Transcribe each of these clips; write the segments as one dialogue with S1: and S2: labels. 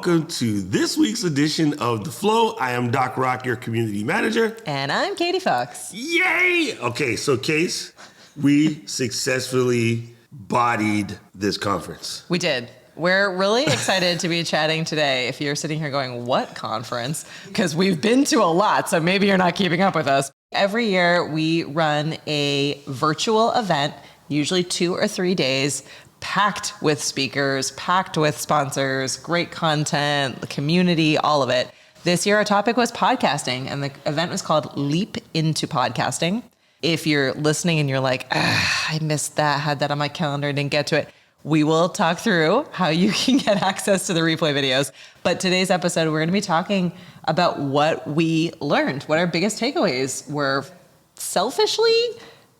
S1: welcome to this week's edition of The Flow. I am Doc Rock, your community manager.
S2: And I'm Katie Fox.
S1: Yay! Okay, so Case, we successfully bodied this conference.
S2: We did. We're really excited to be chatting today. If you're sitting here going, what conference? Because we've been to a lot, so maybe you're not keeping up with us. Every year we run a virtual event, usually 2 or 3 days, packed with speakers, packed with sponsors, great content, the community, all of it. This year our topic was podcasting, and the event was called Leap into Podcasting. If you're listening and you're like, I missed that, had that on my calendar, didn't get to it, we will talk through how you can get access to the replay videos. But today's episode, we're going to be talking about what we learned, what our biggest takeaways were. Selfishly,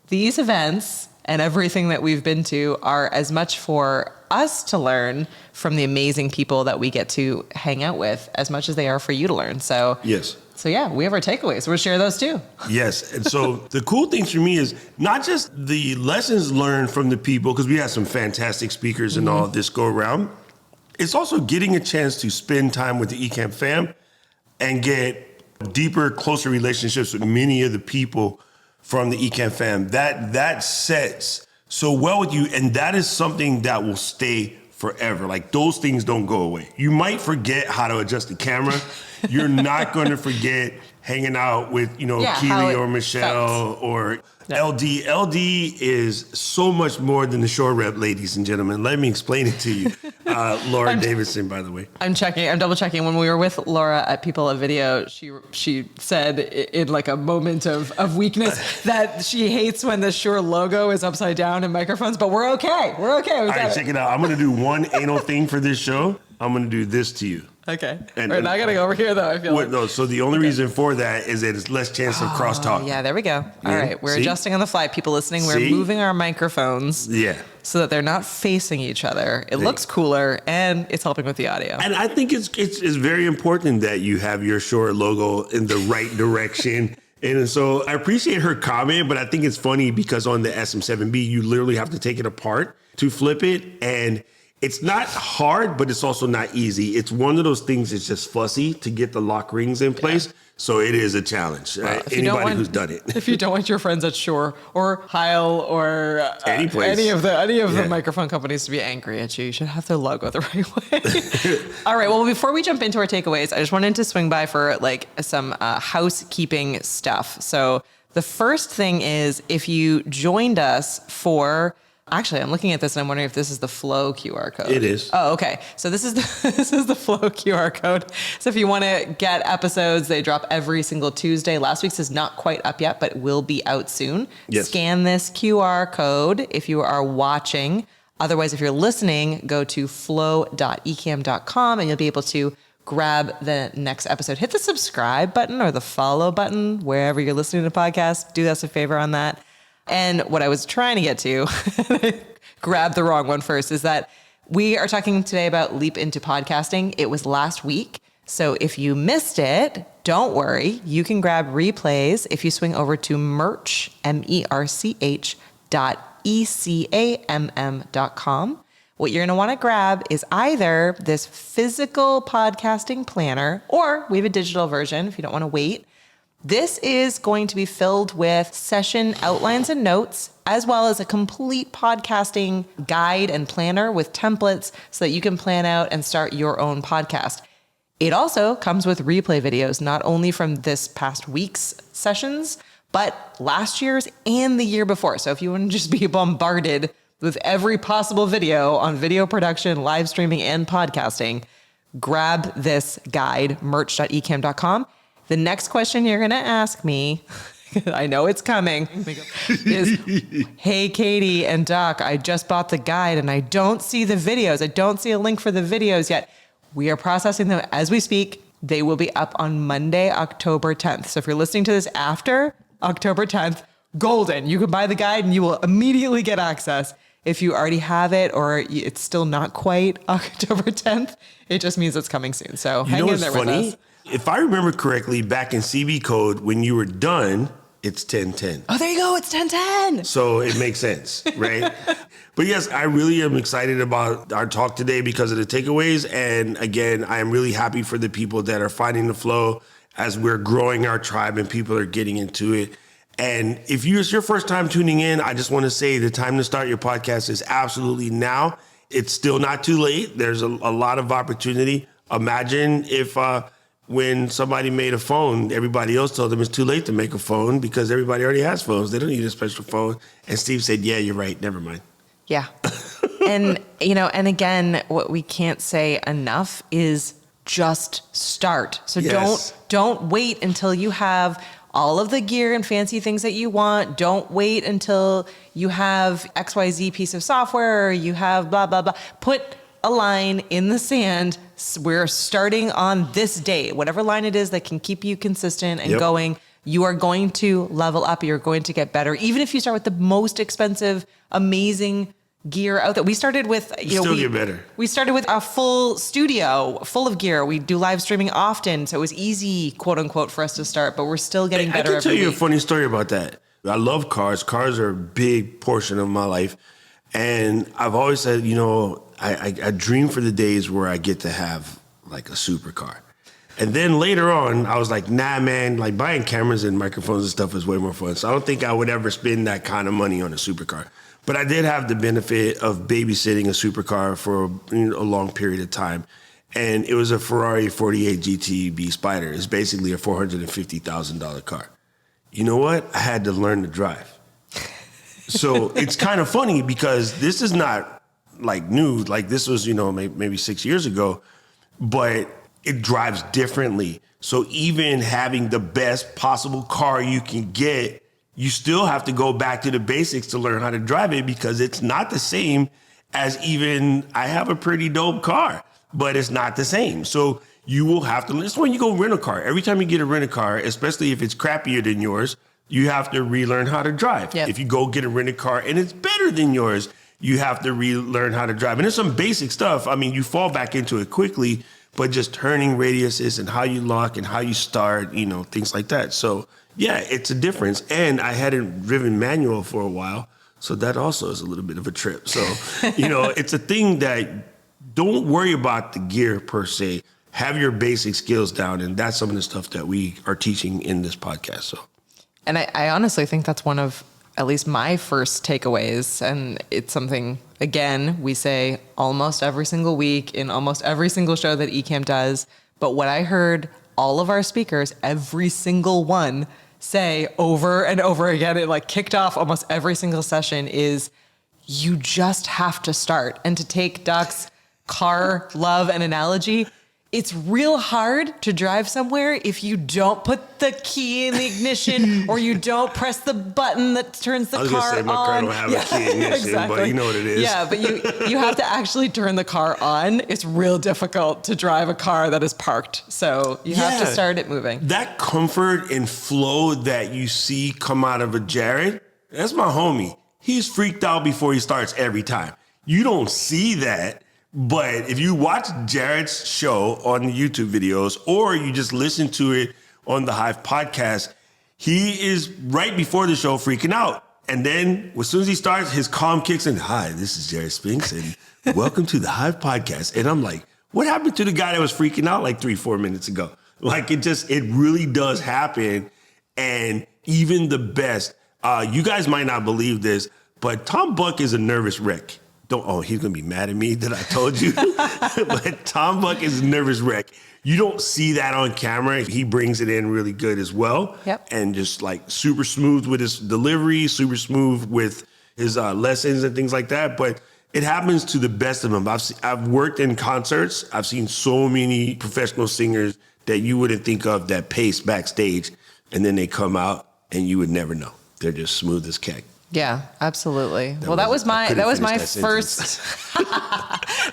S2: these events and everything that we've been to are as much for us to learn from the amazing people that we get to hang out with as much as they are for you to learn. So
S1: yes.
S2: So yeah, we have our takeaways. We'll share those too.
S1: Yes. And so the cool things for me is not just the lessons learned from the people, because we had some fantastic speakers and all this go around. It's also getting a chance to spend time with the Ecamm fam and get deeper, closer relationships with many of the people from the Ecamm fam. That sets so well with you, and that is something that will stay forever. Like, those things don't go away. You might forget how to adjust the camera. You're not going to forget hanging out with, Keely or Michelle or LD. LD is so much more than the shore rep, ladies and gentlemen. Let me explain it to you. Laura Davidson, by the way.
S2: I'm double checking. When we were with Laura at People of Video, she said in like a moment of weakness that she hates when the Shure logo is upside down in microphones, but we're okay. We're okay.
S1: All right, check it out. I'm going to do one anal thing for this show. I'm going to do this to you.
S2: Okay. We're not going to go over here, though, I feel like.
S1: No, so the only reason for that is that it's less chance of crosstalk.
S2: Yeah, there we go. All right. We're adjusting on the fly. People listening, we're moving our microphones so that they're not facing each other. It looks cooler, and it's helping with the audio.
S1: And I think it's very important that you have your Shure logo in the right direction. And so I appreciate her comment, but I think it's funny because on the SM7B, you literally have to take it apart to flip it. And it's not hard, but it's also not easy. It's one of those things that's just fussy to get the lock rings in place. Yeah. So it is a challenge. Anybody who's done it.
S2: If you don't want your friends at Shure or Heil or any of the microphone companies to be angry at you, you should have their logo the right way. All right. Well, before we jump into our takeaways, I just wanted to swing by for like some housekeeping stuff. So the first thing is, if you joined us for... Actually, I'm looking at this and I'm wondering if this is the Flow QR code.
S1: It is.
S2: Oh, okay. So this is the Flow QR code. So if you want to get episodes, they drop every single Tuesday. Last week's is not quite up yet, but will be out soon. Yes. Scan this QR code if you are watching. Otherwise, if you're listening, go to flow.ecamm.com and you'll be able to grab the next episode. Hit the subscribe button or the follow button wherever you're listening to podcasts. Do us a favor on that. And what I was trying to get to, grab the wrong one first, is that we are talking today about Leap into Podcasting. It was last week. So if you missed it, don't worry. You can grab replays if you swing over to merch, merch.ecamm.com. What you're going to want to grab is either this physical podcasting planner, or we have a digital version if you don't want to wait. This is going to be filled with session outlines and notes, as well as a complete podcasting guide and planner with templates so that you can plan out and start your own podcast. It also comes with replay videos, not only from this past week's sessions, but last year's and the year before. So if you want to just be bombarded with every possible video on video production, live streaming, and podcasting, grab this guide, merch.ecamm.com. The next question you're going to ask me, I know it's coming, is, hey, Katie and Doc, I just bought the guide and I don't see the videos. I don't see a link for the videos yet. We are processing them as we speak. They will be up on Monday, October 10th. So if you're listening to this after October 10th, golden. You can buy the guide and you will immediately get access. If you already have it or it's still not quite October 10th, it just means it's coming soon. So hang in there with us.
S1: If I remember correctly, back in CB Code, when you were done, it's 10-10.
S2: Oh, there you go. It's 10-10.
S1: So it makes sense, right? But yes, I really am excited about our talk today because of the takeaways. And again, I am really happy for the people that are finding the flow as we're growing our tribe and people are getting into it. And if it's your first time tuning in, I just want to say the time to start your podcast is absolutely now. It's still not too late. There's a lot of opportunity. Imagine if when somebody made a phone, everybody else told them it's too late to make a phone because everybody already has phones. They don't need a special phone. And Steve said, yeah, you're right. Never mind.
S2: Yeah. And, and again, what we can't say enough is just start. So
S1: Yes.
S2: don't wait until you have all of the gear and fancy things that you want. Don't wait until you have XYZ piece of software or you have blah, blah, blah. Put a line in the sand. We're starting on this date, whatever line it is that can keep you consistent and going. You are going to level up. You're going to get better. Even if you start with the most expensive, amazing gear out there. We started with,
S1: get better.
S2: We started with a full studio full of gear. We do live streaming often. So it was easy, quote unquote, for us to start, but we're still getting better.
S1: I can tell you a funny story about that. I love cars. Cars are a big portion of my life. And I've always said, I dream for the days where I get to have like a supercar. And then later on, I was like, nah, man, like buying cameras and microphones and stuff is way more fun. So I don't think I would ever spend that kind of money on a supercar. But I did have the benefit of babysitting a supercar for a long period of time. And it was a Ferrari 48 GTB Spider. It's basically a $450,000 car. You know what? I had to learn to drive. So it's kind of funny because this is not like new. Like this was, maybe 6 years ago, but it drives differently. So even having the best possible car you can get, you still have to go back to the basics to learn how to drive it because it's not the same as I have a pretty dope car, but it's not the same. So you will have to, it's when you go rent a car. Every time you get a rent a car, especially if it's crappier than yours, you have to relearn how to drive.
S2: Yep.
S1: If you go get a rented car and it's better than yours, you have to relearn how to drive. And there's some basic stuff. I mean, you fall back into it quickly, but just turning radiuses and how you lock and how you start, things like that. So yeah, it's a difference. And I hadn't driven manual for a while. So that also is a little bit of a trip. So, it's a thing that don't worry about the gear per se. Have your basic skills down. And that's some of the stuff that we are teaching in this podcast. So,
S2: and I honestly think that's one of at least my first takeaways. And it's something, again, we say almost every single week in almost every single show that Ecamm does. But what I heard all of our speakers, every single one, say over and over again, it like kicked off almost every single session, is you just have to start. And to take Doc's car love and analogy, it's real hard to drive somewhere if you don't put the key in the ignition or you don't press the button that turns the car on.
S1: I was going to say my car don't have a key ignition,
S2: exactly.
S1: But you know what it is.
S2: Yeah, but you have to actually turn the car on. It's real difficult to drive a car that is parked. So you have to start it moving.
S1: That comfort and flow that you see come out of a Jared, that's my homie. He's freaked out before he starts every time. You don't see that. But if you watch Jared's show on the YouTube videos or you just listen to it on the Hive podcast, he is right before the show freaking out. And then as soon as he starts, his calm kicks in. Hi, this is Jared Spinks and welcome to the Hive podcast. And I'm like, what happened to the guy that was freaking out like 3-4 minutes ago? Like it really does happen. And even the best, you guys might not believe this, but Tom Buck is a nervous wreck. He's going to be mad at me that I told you. But Tom Buck is a nervous wreck. You don't see that on camera. He brings it in really good as well.
S2: Yep.
S1: And just like super smooth with his delivery, super smooth with his lessons and things like that. But it happens to the best of them. I've worked in concerts. I've seen so many professional singers that you wouldn't think of that pace backstage. And then they come out and you would never know. They're just smooth as cake.
S2: Yeah, absolutely. That was my first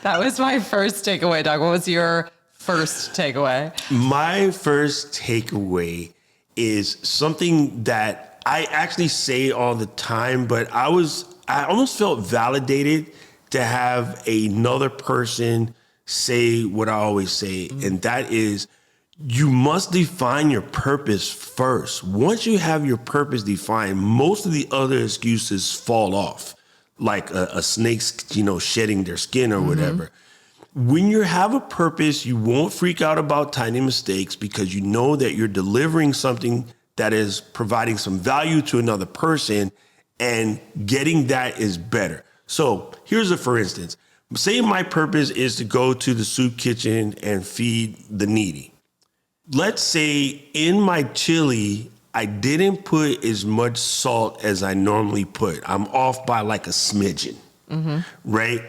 S2: that was my first takeaway, Doc. What was your first takeaway?
S1: My first takeaway is something that I actually say all the time, but I almost felt validated to have another person say what I always say, and that is you must define your purpose first. Once you have your purpose defined, most of the other excuses fall off, like a snake's, shedding their skin or whatever. When you have a purpose, you won't freak out about tiny mistakes because you know that you're delivering something that is providing some value to another person, and getting that is better. So here's a for instance. Say my purpose is to go to the soup kitchen and feed the needy. Let's say in my chili, I didn't put as much salt as I normally put. I'm off by like a smidgen, right?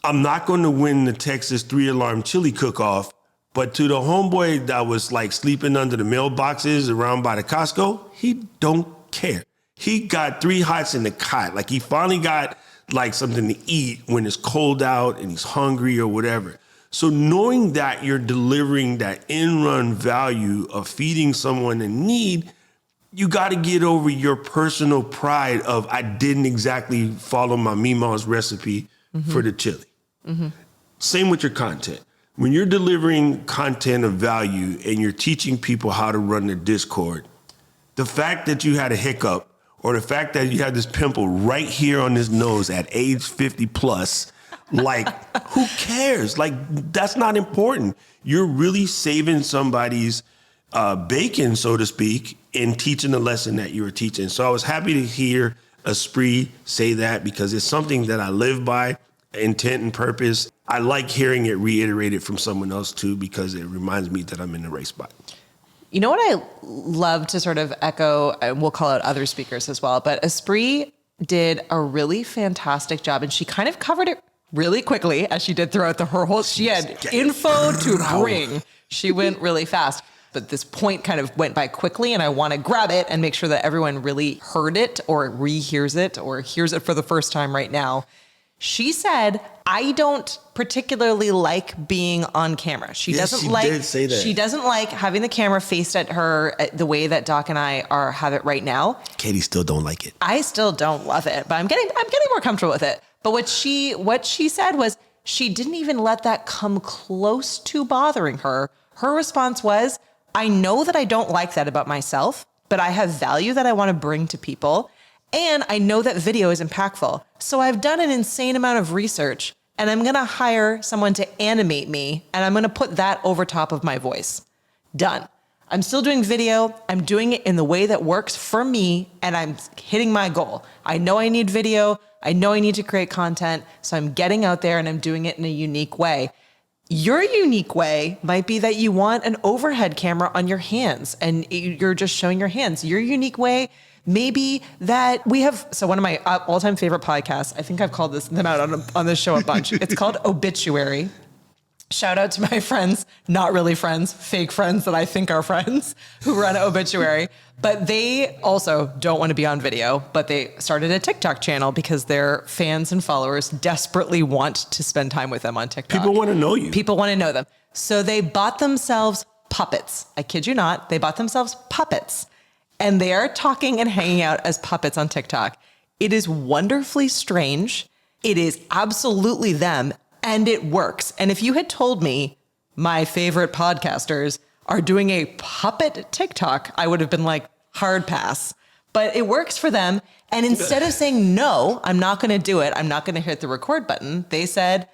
S1: I'm not going to win the Texas 3-alarm chili cook-off, but to the homeboy that was like sleeping under the mailboxes around by the Costco, he don't care. He got 3 hots in the cot. Like he finally got like something to eat when it's cold out and he's hungry or whatever. So knowing that you're delivering that in-run value of feeding someone in need, you got to get over your personal pride of I didn't exactly follow my Mima's recipe for the chili. Same with your content. When you're delivering content of value and you're teaching people how to run their Discord, the fact that you had a hiccup or the fact that you had this pimple right here on his nose at age 50 plus, like, who cares? Like, that's not important. You're really saving somebody's bacon, so to speak, in teaching the lesson that you were teaching. So I was happy to hear Espree say that because it's something that I live by, intent and purpose. I like hearing it reiterated from someone else too, because it reminds me that I'm in the right spot.
S2: You know what I love to sort of echo, and we'll call out other speakers as well, but Espree did a really fantastic job, and she kind of covered it really quickly as she did throughout her whole, she had info to bring. She went really fast, but this point kind of went by quickly, and I want to grab it and make sure that everyone really heard it or rehears it or hears it for the first time right now. She said, I don't particularly like being on camera. She doesn't like having the camera faced at her the way that Doc and I have it right now.
S1: Katie still don't like it.
S2: I still don't love it, but I'm getting more comfortable with it. But what she said was she didn't even let that come close to bothering her. Her response was, I know that I don't like that about myself, but I have value that I want to bring to people. And I know that video is impactful. So I've done an insane amount of research, and I'm going to hire someone to animate me, and I'm going to put that over top of my voice. Done. I'm still doing video. I'm doing it in the way that works for me, and I'm hitting my goal. I know I need video. I know I need to create content. So I'm getting out there and I'm doing it in a unique way. Your unique way might be that you want an overhead camera on your hands and you're just showing your hands. Your unique way maybe that we have, so one of my all-time favorite podcasts, I think I've called them out on this show a bunch. It's called Obituary. Shout out to my friends, not really friends, fake friends that I think are friends who run Obituary. But they also don't want to be on video, but they started a TikTok channel because their fans and followers desperately want to spend time with them on TikTok.
S1: People want to know you.
S2: People want to know them. So they bought themselves puppets. I kid you not. They bought themselves puppets. And they are talking and hanging out as puppets on TikTok. It is wonderfully strange. It is absolutely them. And it works. And if you had told me my favorite podcasters are doing a puppet TikTok, I would have been like, hard pass. But it works for them. And instead of saying, no, I'm not going to do it, I'm not going to hit the record button, they said,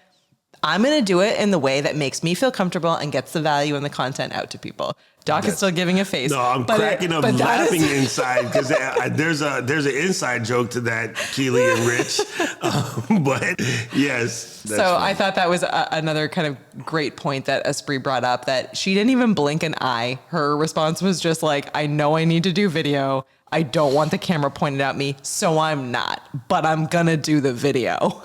S2: I'm going to do it in the way that makes me feel comfortable and gets the value and the content out to people. Doc is still giving a face.
S1: No, I'm cracking up laughing inside because there's an inside joke to that, Keely and Rich. But yes.
S2: So funny. I thought that was another kind of great point that Espree brought up, that she didn't even blink an eye. Her response was just like, I know I need to do video. I don't want the camera pointed at me, so I'm not. But I'm going to do the video.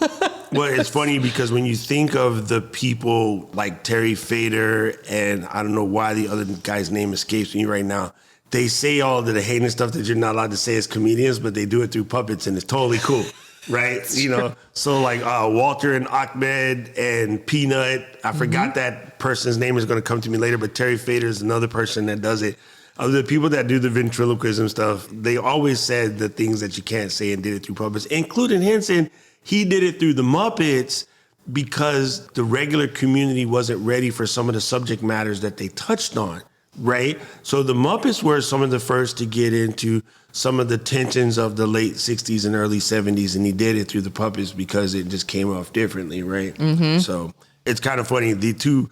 S1: Well, it's funny because when you think of the people like Terry Fader, and I don't know why the other guy's name escapes me right now, they say all of the heinous stuff that you're not allowed to say as comedians, but they do it through puppets, and it's totally cool, right? You know, so like Walter and Ahmed and Peanut, I forgot that person's name is going to come to me later, but Terry Fader is another person that does it. Of the people that do the ventriloquism stuff, they always said the things that you can't say and did it through puppets, including Henson. He did it through the Muppets because the regular community wasn't ready for some of the subject matters that they touched on. right? So the Muppets were some of the first to get into some of the tensions of the late 60s and early 70s, and he did it through the puppets because it just came off differently, right? So it's kind of funny. The two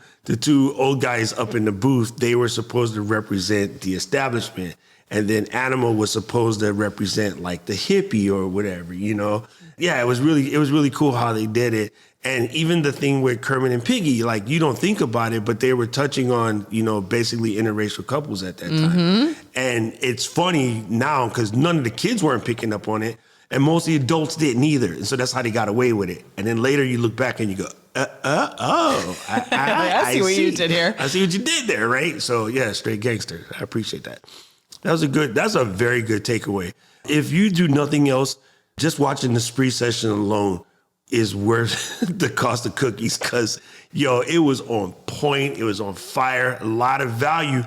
S1: old guys up in the booth, they were supposed to represent the establishment. And then Animal was supposed to represent like the hippie or whatever, you know? Yeah, it was really cool how they did it. And even the thing with Kermit and Piggy, like you don't think about it, but they were touching on, you know, basically interracial couples at that time. And it's funny now because none of the kids weren't picking up on it and most of the adults didn't either. And so that's how they got away with it. And then later you look back and you go, I
S2: see what you did here.
S1: I see what you did there, right? So yeah, straight gangster. I appreciate that. That's a very good takeaway. If you do nothing else, just watching the Spree session alone is worth the cost of cookies because, it was on point. It was on fire, a lot of value.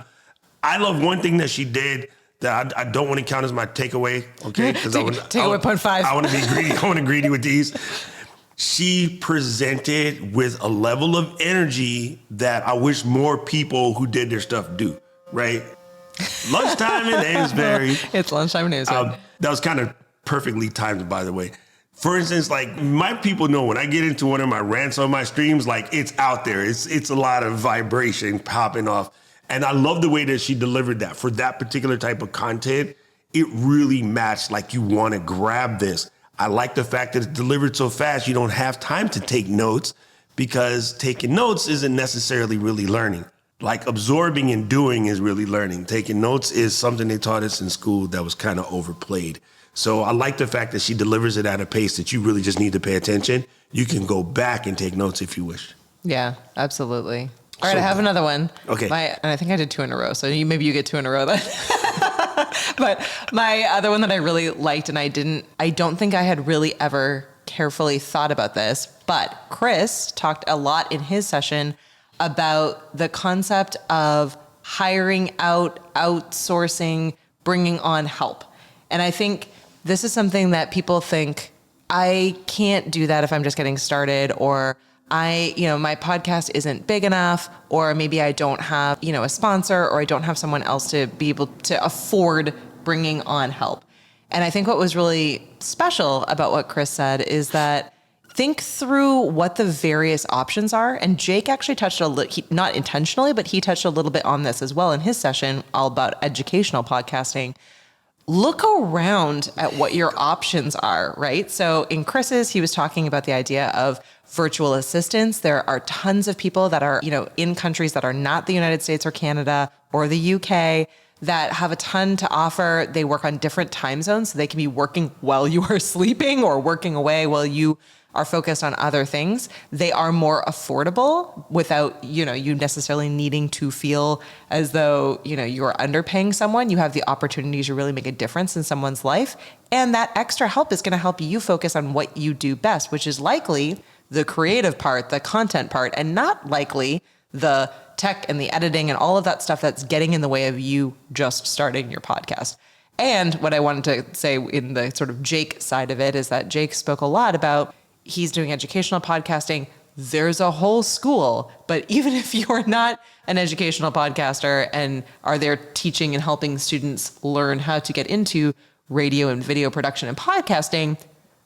S1: I love one thing that she did that I don't want to count as my takeaway, okay? Because
S2: takeaway point 5.
S1: I want to be greedy. I want to be greedy with these. She presented with a level of energy that I wish more people who did their stuff do, right? Lunchtime in Amesbury.
S2: It's lunchtime in Amesbury.
S1: That was kind of perfectly timed, by the way. For instance, like my people know when I get into one of my rants on my streams, like it's out there. It's a lot of vibration popping off. And I love the way that she delivered that. For that particular type of content, it really matched like you want to grab this. I like the fact that it's delivered so fast you don't have time to take notes because taking notes isn't necessarily really learning. Like absorbing and doing is really learning. Taking notes is something they taught us in school that was kind of overplayed. So I like the fact that she delivers it at a pace that you really just need to pay attention. You can go back and take notes if you wish.
S2: Yeah, absolutely. All right, I have another one.
S1: Okay.
S2: And I think I did 2 in a row, so maybe you get 2 in a row then. But my other one that I really liked, and I don't think I had really ever carefully thought about this, but Chris talked a lot in his session about the concept of hiring out, outsourcing, bringing on help. And I think this is something that people think, I can't do that if I'm just getting started, or my podcast isn't big enough, or maybe I don't have, a sponsor, or I don't have someone else to be able to afford bringing on help. And I think what was really special about what Chris said is that think through what the various options are. And Jake actually touched not intentionally, but he touched a little bit on this as well in his session, all about educational podcasting. Look around at what your options are, right? So in Chris's, he was talking about the idea of virtual assistants. There are tons of people that are, in countries that are not the United States or Canada or the UK that have a ton to offer. They work on different time zones, so they can be working while you are sleeping or working away while you are focused on other things. They are more affordable without, you necessarily needing to feel as though, you're underpaying someone. You have the opportunity to really make a difference in someone's life. And that extra help is going to help you focus on what you do best, which is likely the creative part, the content part, and not likely the tech and the editing and all of that stuff that's getting in the way of you just starting your podcast. And what I wanted to say in the sort of Jake side of it is that Jake spoke a lot about he's doing educational podcasting. There's a whole school, but even if you're not an educational podcaster and are there teaching and helping students learn how to get into radio and video production and podcasting,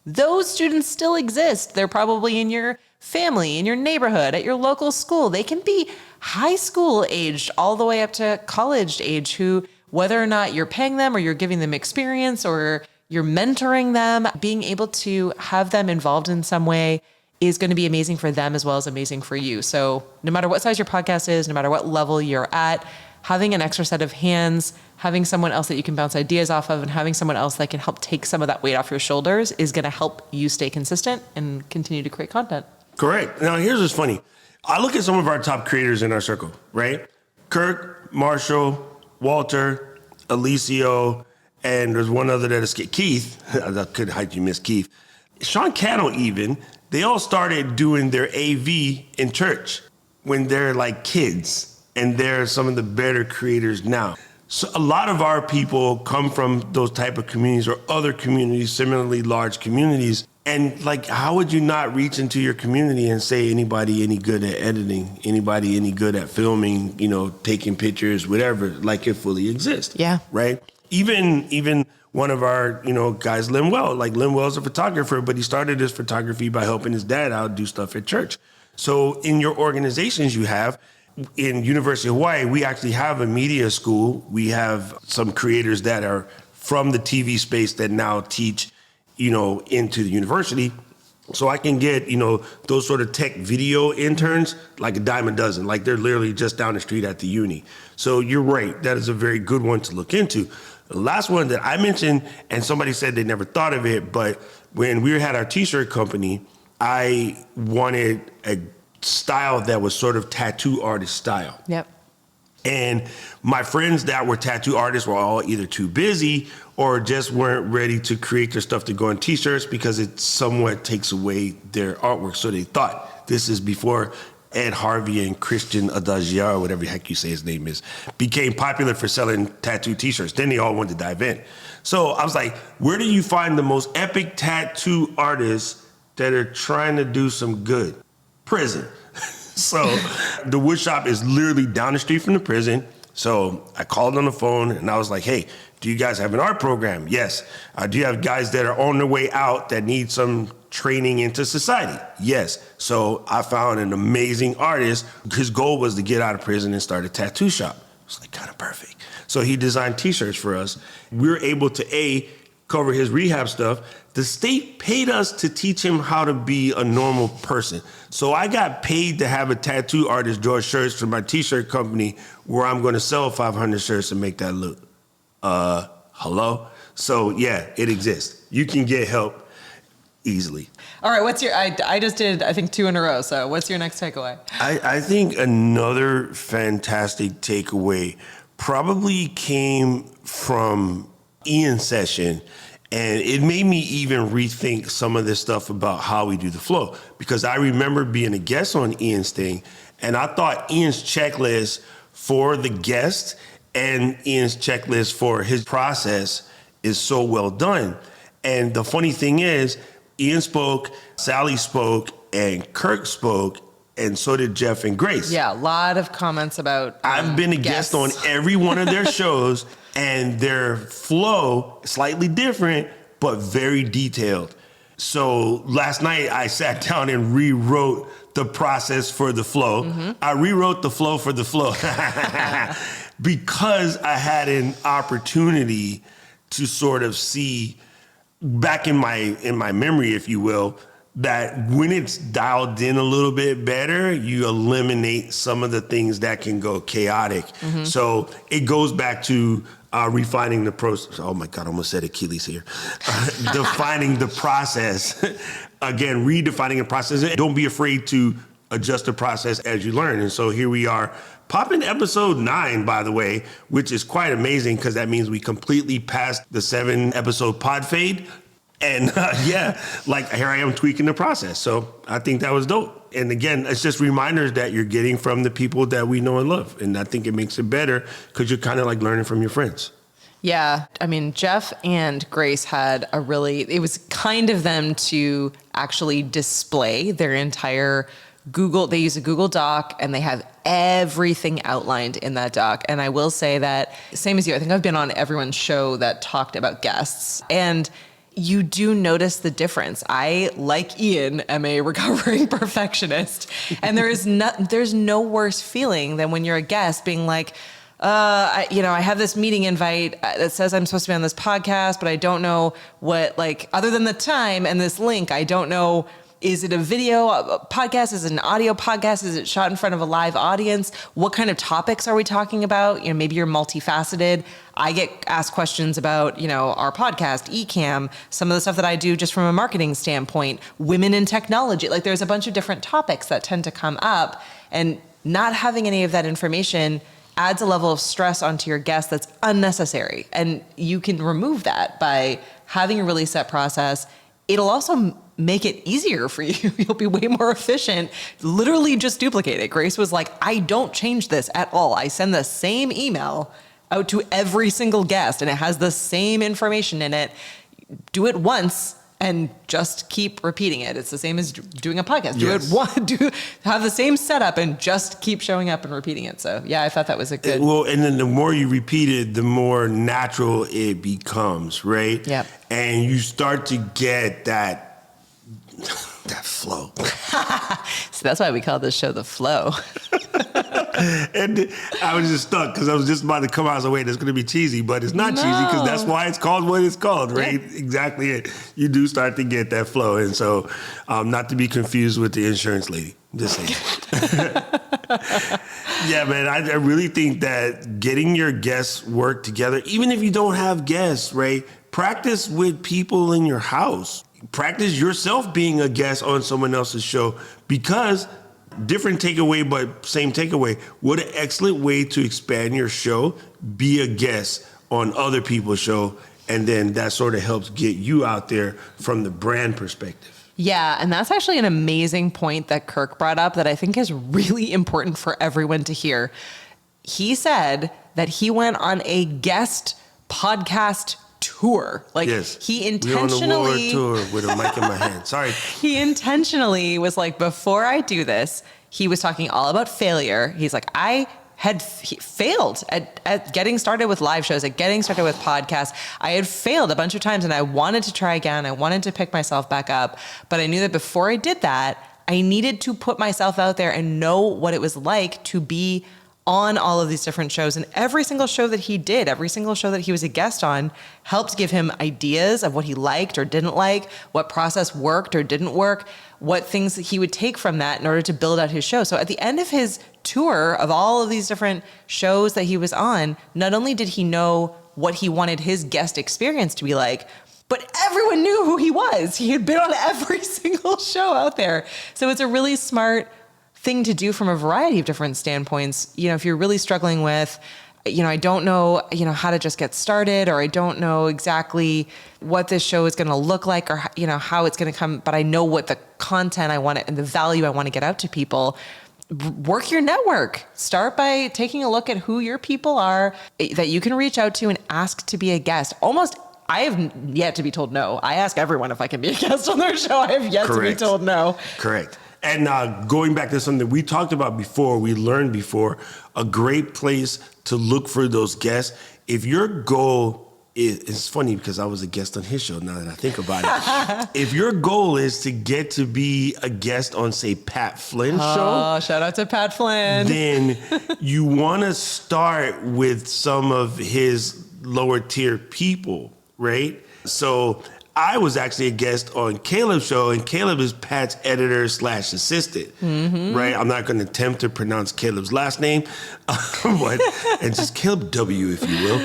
S2: those students still exist. They're probably in your family, in your neighborhood, at your local school. They can be high school aged all the way up to college age who, whether or not you're paying them or you're giving them experience or you're mentoring them, being able to have them involved in some way is going to be amazing for them as well as amazing for you. So no matter what size your podcast is, no matter what level you're at, having an extra set of hands, having someone else that you can bounce ideas off of, and having someone else that can help take some of that weight off your shoulders is going to help you stay consistent and continue to create content.
S1: Correct. Now, here's what's funny. I look at some of our top creators in our circle, right? Kirk, Marshall, Walter, Alicio, and there's one other that escaped, Keith. I couldn't hide you, Miss Keith. Sean Cannell even, they all started doing their AV in church when they're like kids, and they're some of the better creators now. So a lot of our people come from those type of communities or other communities, similarly large communities, And like, how would you not reach into your community and say anybody any good at editing, anybody any good at filming, taking pictures, whatever, like it fully exists.
S2: Yeah.
S1: Right. Even one of our, guys, Linwell, like Linwell's a photographer, but he started his photography by helping his dad out do stuff at church. So in your organizations you have, in University of Hawaii, we actually have a media school. We have some creators that are from the TV space that now teach, into the university. So I can get, those sort of tech video interns like a dime a dozen, like they're literally just down the street at the uni. So you're right. That is a very good one to look into. The last one that I mentioned, and somebody said they never thought of it, but when we had our t-shirt company, I wanted a style that was sort of tattoo artist style.
S2: Yep.
S1: And my friends that were tattoo artists were all either too busy or just weren't ready to create their stuff to go on t-shirts because it somewhat takes away their artwork. So they thought, this is before Ed Harvey and Christian Adagia, or whatever the heck you say his name is, became popular for selling tattoo t-shirts. Then they all wanted to dive in. So I was like, where do you find the most epic tattoo artists that are trying to do some good? Prison. So the wood shop is literally down the street from the prison. So I called on the phone and I was like, hey, do you guys have an art program? Yes. Do you have guys that are on their way out that need some training into society? Yes. So I found an amazing artist. His goal was to get out of prison and start a tattoo shop. It was like kind of perfect. So he designed t-shirts for us. We were able to cover his rehab stuff. The state paid us to teach him how to be a normal person. So I got paid to have a tattoo artist draw shirts for my t-shirt company where I'm going to sell 500 shirts and make that look. Hello? So yeah, it exists. You can get help easily.
S2: All right, what's your, I just did, I think 2 in a row. So what's your next takeaway?
S1: I think another fantastic takeaway probably came from Ian's session. And it made me even rethink some of this stuff about how we do the flow. Because I remember being a guest on Ian's thing, and I thought Ian's checklist for the guest and Ian's checklist for his process is so well done. And the funny thing is, Ian spoke, Sally spoke, and Kirk spoke, and so did Jeff and Grace.
S2: Yeah, a lot of comments about
S1: I've been a guest on every one of their shows, and their flow slightly different, but very detailed. So last night I sat down and rewrote the process for the flow. Mm-hmm. I rewrote the flow for the flow because I had an opportunity to sort of see back in my memory, if you will, that when it's dialed in a little bit better, you eliminate some of the things that can go chaotic. Mm-hmm. So it goes back to refining the process. Oh my God, I almost said Achilles here. Defining the process. Again, redefining the process. Don't be afraid to adjust the process as you learn. And so here we are, popping episode 9, by the way, which is quite amazing because that means we completely passed the 7-episode pod fade. And like here I am tweaking the process. So I think that was dope. And again, it's just reminders that you're getting from the people that we know and love. And I think it makes it better because you're kind of like learning from your friends.
S2: Yeah. I mean, Jeff and Grace had it was kind of them to actually display their entire they use a Google Doc and they have everything outlined in that doc. And I will say that, same as you, I think I've been on everyone's show that talked about guests. And you do notice the difference. I, like Ian, am a recovering perfectionist. And there's no worse feeling than when you're a guest being like, I have this meeting invite that says I'm supposed to be on this podcast, but I don't know what, other than the time and this link, I don't know, is it a video a podcast? Is it an audio podcast? Is it shot in front of a live audience? What kind of topics are we talking about? Maybe you're multifaceted. I get asked questions about, our podcast, Ecamm, some of the stuff that I do just from a marketing standpoint, women in technology. There's a bunch of different topics that tend to come up, and not having any of that information adds a level of stress onto your guest that's unnecessary. And you can remove that by having a really set process. It'll also make it easier for you. You'll be way more efficient. Literally just duplicate it. Grace was like, I don't change this at all. I send the same email out to every single guest and it has the same information in it. Do it once and just keep repeating it. It's the same as doing a podcast.
S1: Yes.
S2: Have the same setup and just keep showing up and repeating it. So yeah, I thought that was a good.
S1: Well, and then the more you repeat it, the more natural it becomes, right?
S2: Yep.
S1: And you start to get that flow.
S2: So that's why we call this show The Flow.
S1: And I was just stuck because I was just about to come out as a way that's going to be cheesy, but it's not cheesy because that's why it's called what it's called, right? Yeah. Exactly it. You do start to get that flow. And so not to be confused with the insurance lady. Just saying. Yeah, man, I really think that getting your guests work together, even if you don't have guests, right? Practice with people in your house. Practice yourself being a guest on someone else's show, because different takeaway, but same takeaway. What an excellent way to expand your show. Be a guest on other people's show. And then that sort of helps get you out there from the brand perspective.
S2: Yeah, and that's actually an amazing point that Kirk brought up that I think is really important for everyone to hear. He said that he went on a guest podcast tour. Like,
S1: yes.
S2: He intentionally
S1: We're on a world tour with a mic in my hand. Sorry.
S2: He intentionally was like, before I do this, he was talking all about failure. He's like, I had failed at getting started with live shows, at getting started with podcasts. I had failed a bunch of times and I wanted to try again. I wanted to pick myself back up. But I knew that before I did that, I needed to put myself out there and know what it was like to be on all of these different shows. And every single show that he did, every single show that he was a guest on, helped give him ideas of what he liked or didn't like, what process worked or didn't work, what things that he would take from that in order to build out his show. So at the end of his tour of all of these different shows that he was on, not only did he know what he wanted his guest experience to be like, but everyone knew who he was. He had been on every single show out there. So it's a really smart thing to do from a variety of different standpoints. You know, if you're really struggling with, I don't know, how to just get started, or I don't know exactly what this show is going to look like, or, how it's going to come, but I know what the content I want and the value I want to get out to people. Work your network. Start by taking a look at who your people are that you can reach out to and ask to be a guest. I have yet to be told no. I ask everyone if I can be a guest on their show. I have yet to be told no.
S1: Correct. And going back to something we talked about before, we learned before, a great place to look for those guests. If your goal is, it's funny because I was a guest on his show now that I think about it. If your goal is to get to be a guest on, say, Pat Flynn's show.
S2: Oh, shout out to Pat Flynn.
S1: Then you want to start with some of his lower tier people, right? So I was actually a guest on Caleb's show, and Caleb is Pat's editor/assistant, right? I'm not going to attempt to pronounce Caleb's last name, but and just Caleb W, if you will.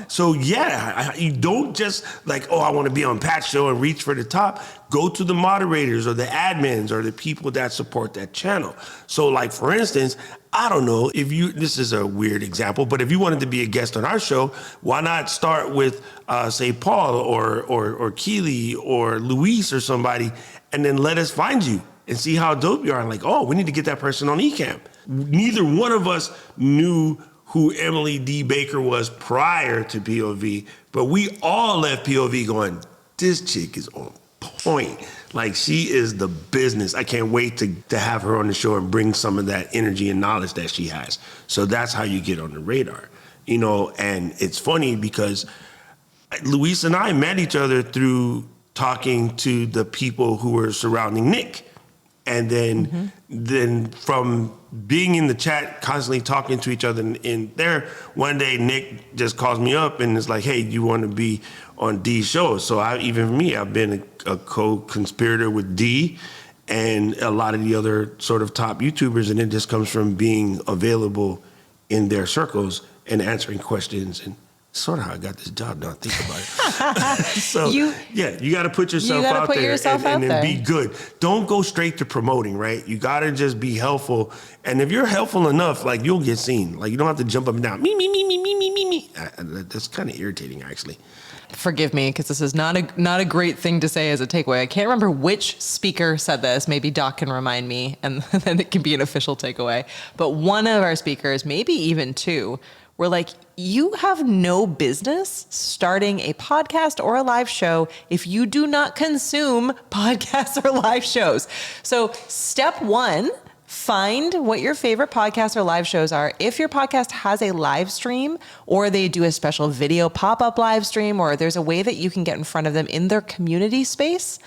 S1: So you don't just like, I want to be on Pat's show and reach for the top. Go to the moderators or the admins or the people that support that channel. So, like, for instance, I don't know if this is a weird example, but if you wanted to be a guest on our show, why not start with, say, Paul or Keely or Luis or somebody, and then let us find you and see how dope you are. And like, we need to get that person on Ecamm. Neither one of us knew who Emily D. Baker was prior to POV, but we all left POV going, this chick is on point. Like, she is the business. I can't wait to have her on the show and bring some of that energy and knowledge that she has. So that's how you get on the radar, and it's funny because Luis and I met each other through talking to the people who were surrounding Nick. And then from being in the chat, constantly talking to each other in there, one day Nick just calls me up and is like, hey, you want to be on D's show? So I've been a co-conspirator with D and a lot of the other sort of top YouTubers, and it just comes from being available in their circles and answering questions, and sort of how I got this job now, think about it. So, you got to put yourself out there and then be good. Don't go straight to promoting, right? You got to just be helpful. And if you're helpful enough, like, you'll get seen. Like, you don't have to jump up and down. Me. That's kind of irritating, actually.
S2: Forgive me, because this is not a great thing to say as a takeaway. I can't remember which speaker said this. Maybe Doc can remind me, and then it can be an official takeaway. But one of our speakers, maybe even two, We're like, you have no business starting a podcast or a live show if you do not consume podcasts or live shows. So step one, find what your favorite podcasts or live shows are. If your podcast has a live stream or they do a special video pop-up live stream, or there's a way that you can get in front of them in their community space,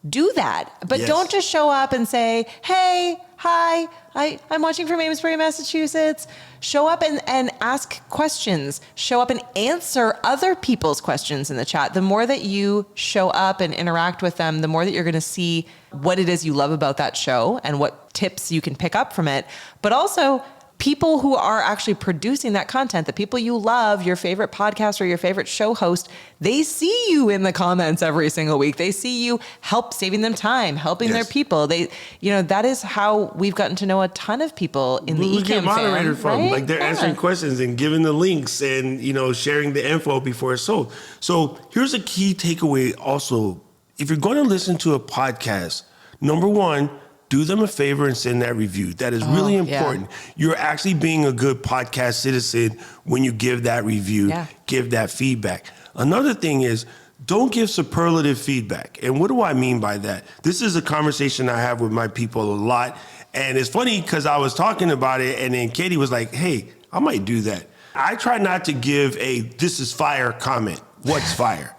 S2: do that. But don't just show up and say, hey, hi, I'm watching from Amesbury, Massachusetts. Show up and ask questions. Show up and answer other people's questions in the chat. The more that you show up and interact with them, the more that you're going to see what it is you love about that show and what tips you can pick up from it. But also, people who are actually producing that content, the people you love, your favorite podcast or your favorite show host, they see you in the comments every single week. They see you saving them time, helping their people. That is how we've gotten to know a ton of people in the Ecamm
S1: moderator
S2: fam,
S1: from
S2: right?
S1: like they're answering questions and giving the links and sharing the info before it's sold. So here's a key takeaway also. If you're going to listen to a podcast, number one, do them a favor and send that review. That is really important. Yeah. You're actually being a good podcast citizen when you give that review, give that feedback. Another thing is, don't give superlative feedback. And what do I mean by that? This is a conversation I have with my people a lot. And it's funny because I was talking about it and then Katie was like, hey, I might do that. I try not to give a "this is fire" comment. What's fire?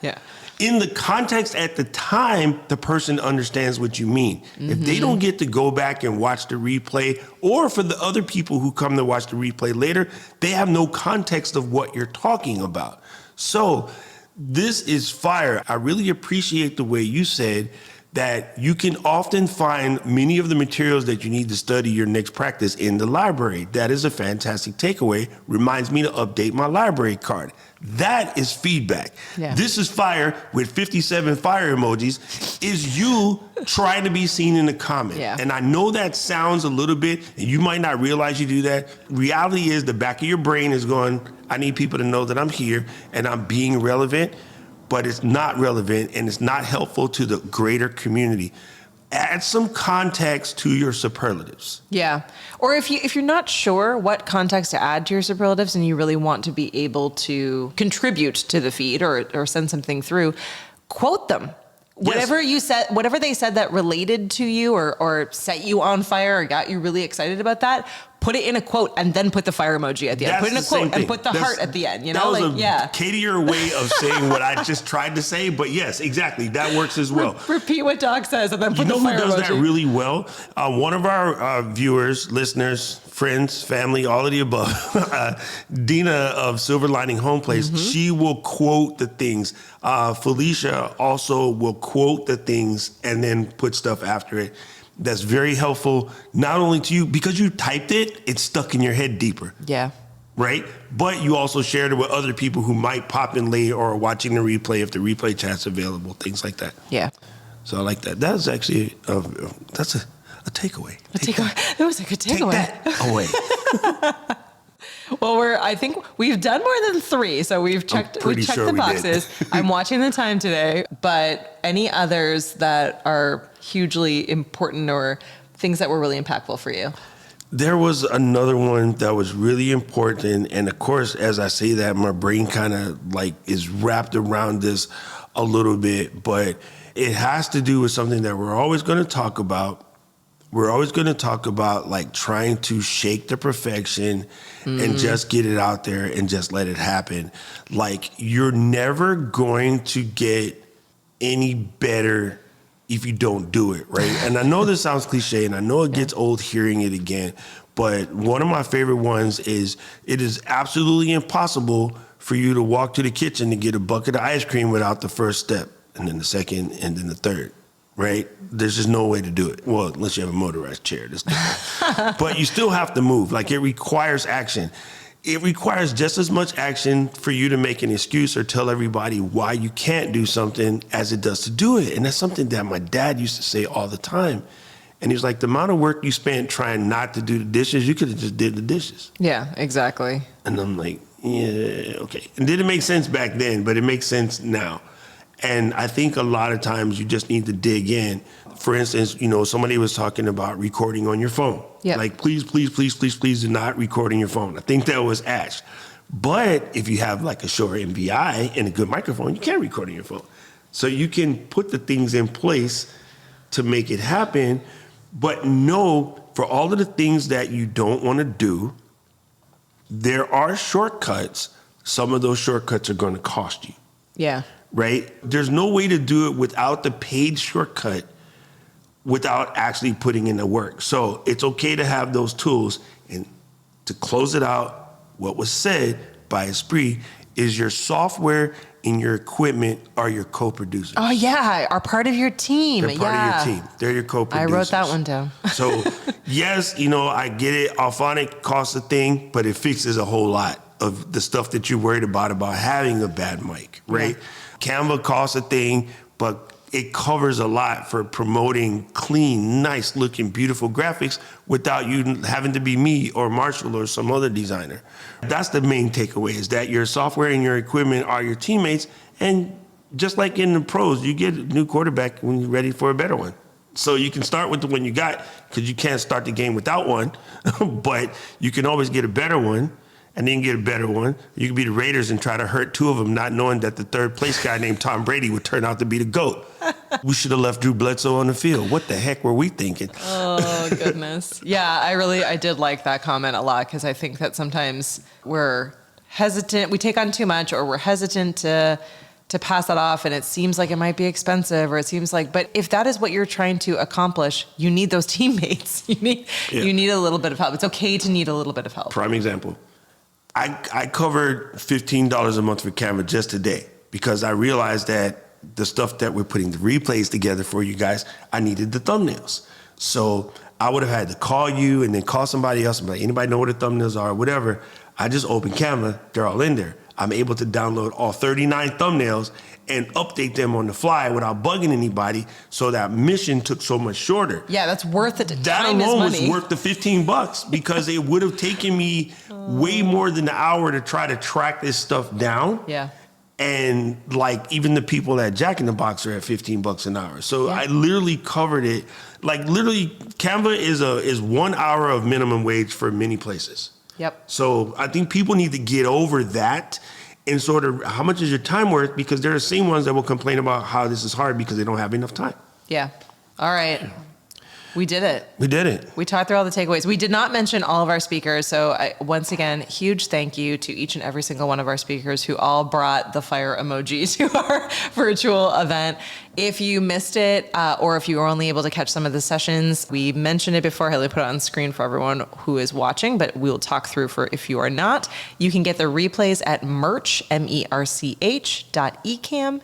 S1: In the context at the time, the person understands what you mean. Mm-hmm. If they don't get to go back and watch the replay, or for the other people who come to watch the replay later, they have no context of what you're talking about. So this is fire. I really appreciate the way you said that you can often find many of the materials that you need to study your next practice in the library. That is a fantastic takeaway. Reminds me to update my library card. That is feedback. Yeah. This is fire with 57 fire emojis is you trying to be seen in the comment. Yeah. And I know that sounds a little bit, and you might not realize you do that. Reality is the back of your brain is going, I need people to know that I'm here and I'm being relevant, but it's not relevant and it's not helpful to the greater community. Add some context to your superlatives. Yeah. Or if you're not sure what context to add to your superlatives and you really want to be able to contribute to the feed or send something through, quote them. Whatever you said, whatever they said that related to you or set you on fire or got you really excited about that, put it in a quote and then put the fire emoji at the end. Put it in a quote and put the heart at the end. You know, that was a Katier way of saying what I just tried to say, but yes, exactly, that works as well. Repeat what Doc says and then put the fire emoji. You know who does that really well? One of our viewers, listeners, friends, family, all of the above, Dina of Silver Lining Home Place, she will quote the things. Felicia also will quote the things and then put stuff after it. That's very helpful, not only to you, because you typed it, it's stuck in your head deeper. Yeah. Right? But you also shared it with other people who might pop in late or are watching the replay if the replay chat's available, things like that. Yeah. So I like that. That is actually, that's a takeaway. A takeaway. That was a good takeaway. Take that away. Well, I think we've done more than 3, so we've checked the boxes. I'm watching the time today, but any others that are hugely important or things that were really impactful for you? There was another one that was really important, and of course, as I say that, my brain kind of like is wrapped around this a little bit, but it has to do with something that we're always going to talk about. We're always going to talk about like trying to shake the perfection and just get it out there and just let it happen. Like you're never going to get any better if you don't do it, right? And I know this sounds cliche and I know it gets old hearing it again, but one of my favorite ones is it is absolutely impossible for you to walk to the kitchen to get a bucket of ice cream without the first step and then the second and then the third. Right? There's just no way to do it. Well, unless you have a motorized chair. But you still have to move. Like it requires action. It requires just as much action for you to make an excuse or tell everybody why you can't do something as it does to do it. And that's something that my dad used to say all the time. And he was like, the amount of work you spent trying not to do the dishes, you could have just did the dishes. Yeah, exactly. And I'm like, yeah, okay. It didn't make sense back then, but it makes sense now. And I think a lot of times you just need to dig in. For instance, somebody was talking about recording on your phone. Yep. Like, please, please, please, please, please do not record on your phone. I think that was Ash. But if you have like a Shure MVI and a good microphone, you can record on your phone. So you can put the things in place to make it happen, but know for all of the things that you don't want to do, there are shortcuts. Some of those shortcuts are going to cost you.
S2: Yeah.
S1: Right? There's no way to do it without the paid shortcut, without actually putting in the work. So it's okay to have those tools. And to close it out, what was said by Espree is your software and your equipment are your co-producers.
S2: Oh, yeah. Are part of your team.
S1: They're part of your team. They're your co-producers.
S2: I wrote that one down.
S1: So, yes, I get it. Auphonic costs a thing, but it fixes a whole lot of the stuff that you're worried about having a bad mic, right? Yeah. Canva costs a thing, but it covers a lot for promoting clean, nice looking, beautiful graphics without you having to be me or Marshall or some other designer. That's the main takeaway, is that your software and your equipment are your teammates. And just like in the pros, you get a new quarterback when you're ready for a better one. So you can start with the one you got, because you can't start the game without one, but you can always get a better one. And then get a better one. You can be the Raiders and try to hurt two of them, not knowing that the third place guy named Tom Brady would turn out to be the GOAT. We should have left Drew Bledsoe on the field. What the heck were we thinking?
S2: Oh, goodness. Yeah, I did like that comment a lot, because I think that sometimes we're hesitant. We take on too much, or we're hesitant to pass that off, and it seems like it might be expensive, or it seems like, but if that is what you're trying to accomplish, you need those teammates. You need a little bit of help. It's okay to need a little bit of help.
S1: Prime example. I covered $15 a month for Canva just today, because I realized that the stuff that we're putting the replays together for you guys, I needed the thumbnails. So I would have had to call you and then call somebody else and be like, anybody know what the thumbnails are, whatever. I just opened Canva, they're all in there. I'm able to download all 39 thumbnails and update them on the fly without bugging anybody. So that mission took so much shorter.
S2: Yeah, that's worth it.
S1: That alone was worth the $15, because it would have taken me way more than an hour to try to track this stuff down.
S2: Yeah.
S1: And like even the people at Jack in the Box are at $15 an hour. So I literally covered it. Like literally, Canva is 1 hour of minimum wage for many places.
S2: Yep.
S1: So I think people need to get over that and sort of, how much is your time worth? Because there are the same ones that will complain about how this is hard because they don't have enough time.
S2: Yeah. All right. We did it.
S1: We did it.
S2: We talked through all the takeaways. We did not mention all of our speakers. So once again, huge thank you to each and every single one of our speakers who all brought the fire emoji to our virtual event. If you missed it, or if you were only able to catch some of the sessions, we mentioned it before. Haley put it on screen for everyone who is watching, but we'll talk through for if you are not. You can get the replays at merch, merch.ecamm.com.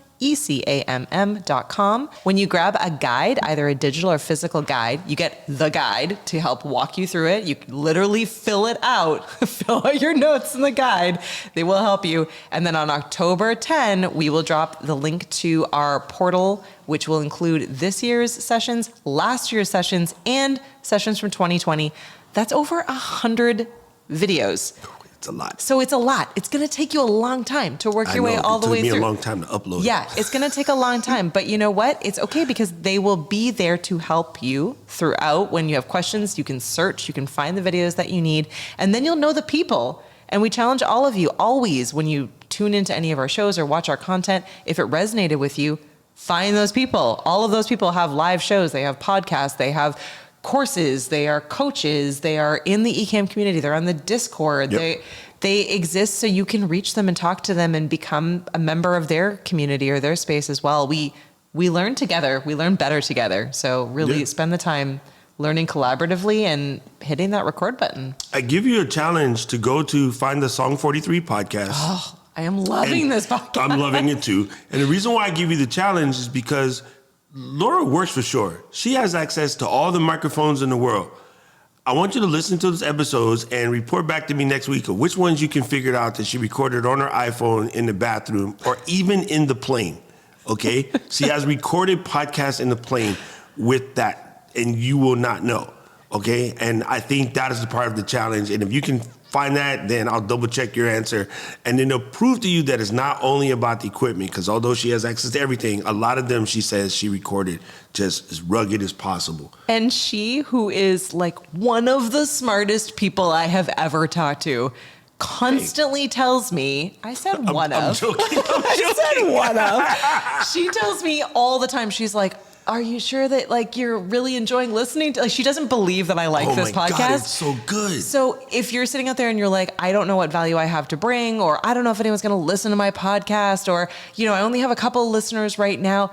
S2: When you grab a guide, either a digital or physical guide, you get the guide to help walk you through it. You can literally fill it out, fill out your notes in the guide. They will help you. And then on October 10, we will drop the link to our portal, which will include this year's sessions, last year's sessions, and sessions from 2020. That's over 100 videos.
S1: It's a lot.
S2: So it's a lot. It's going to take you a long time to work your way all the way through.
S1: It took me a long time to upload it.
S2: Yeah, it's going to take a long time. But you know what? It's okay, because they will be there to help you throughout. When you have questions, you can search, you can find the videos that you need, and then you'll know the people. And we challenge all of you always, when you tune into any of our shows or watch our content, if it resonated with you, find those people. All of those people have live shows. They have podcasts. They have courses, they are coaches, they are in the Ecamm community, they're on the Discord,
S1: Yep.
S2: they exist so you can reach them and talk to them and become a member of their community or their space as well. We learn together, we learn better together. So really spend the time learning collaboratively and hitting that record button.
S1: I give you a challenge to go to find the Song 43 podcast.
S2: Oh, I am loving this podcast.
S1: I'm loving it too. And the reason why I give you the challenge is because Laura works for Shure. She has access to all the microphones in the world. I want you to listen to those episodes and report back to me next week of which ones you can figure out that she recorded on her iPhone in the bathroom or even in the plane, okay? She has recorded podcasts in the plane with that, and you will not know, okay? And I think that is the part of the challenge. And if you can find that, then I'll double check your answer. And then they'll prove to you that it's not only about the equipment, because although she has access to everything, a lot of them she says she recorded just as rugged as possible.
S2: And she, who is like one of the smartest people I have ever talked to, constantly tells me, I said one
S1: I'm
S2: of.
S1: joking.
S2: I said one of. She tells me all the time, she's like, are you sure that like you're really enjoying listening to, like, she doesn't believe that I like this
S1: my
S2: podcast.
S1: God, it's so good.
S2: So if you're sitting out there and you're like, I don't know what value I have to bring, or I don't know if anyone's going to listen to my podcast, or, you know, I only have a couple of listeners right now.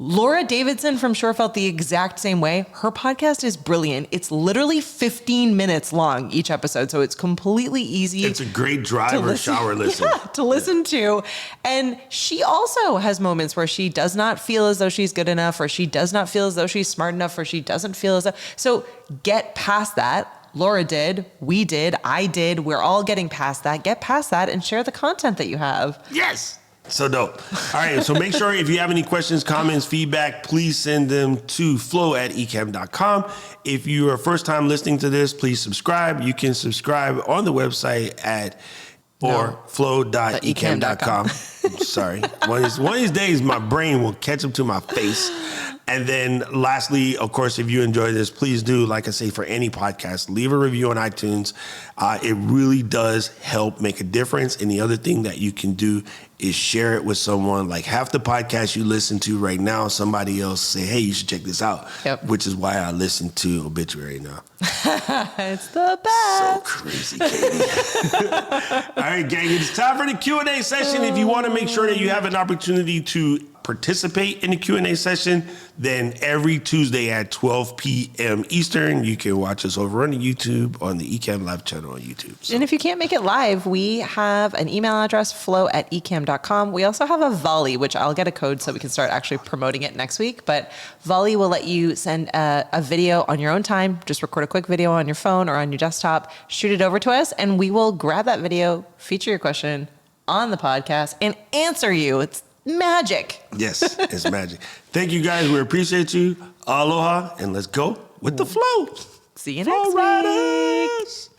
S2: Laura Davidson from Sure felt the exact same way. Her podcast is brilliant. It's literally 15 minutes long each episode, so it's completely easy.
S1: It's a great drive or shower listen.
S2: Yeah, to listen to. And she also has moments where she does not feel as though she's good enough, or she does not feel as though she's smart enough, or she doesn't feel as though. So get past that. Laura did, we did, I did. We're all getting past that. Get past that and share the content that you have.
S1: Yes. So dope. All right. So make sure if you have any questions, comments, feedback, please send them to flow@ecam.com. If you are first time listening to this, please subscribe. You can subscribe on the website at flow.ecam.com. Sorry. One of these days, my brain will catch up to my face. And then lastly, of course, if you enjoy this, please do, like I say, for any podcast, leave a review on iTunes. It really does help make a difference. And the other thing that you can do is share it with someone. Like half the podcast you listen to right now, somebody else say, hey, you should check this out.
S2: Yep.
S1: Which is why I listen to Obituary now.
S2: It's the best.
S1: So crazy, Katie. All right, gang, it's time for the Q&A session. If you want to make sure that you have an opportunity to participate in the Q&A session, then every Tuesday at 12 p.m. Eastern, you can watch us over on the YouTube, on the Ecam Live channel on YouTube. So.
S2: And if you can't make it live, we have an email address, flow@ecam.com. We also have a Volley, which I'll get a code so we can start actually promoting it next week. But Volley will let you send a video on your own time. Just record a quick video on your phone or on your desktop, shoot it over to us, and we will grab that video, feature your question on the podcast, and answer you. It's magic.
S1: Yes, it's magic. Thank you, guys. We appreciate you. Aloha, and let's go with the flow.
S2: See you
S1: Flow
S2: next week.
S1: Riders.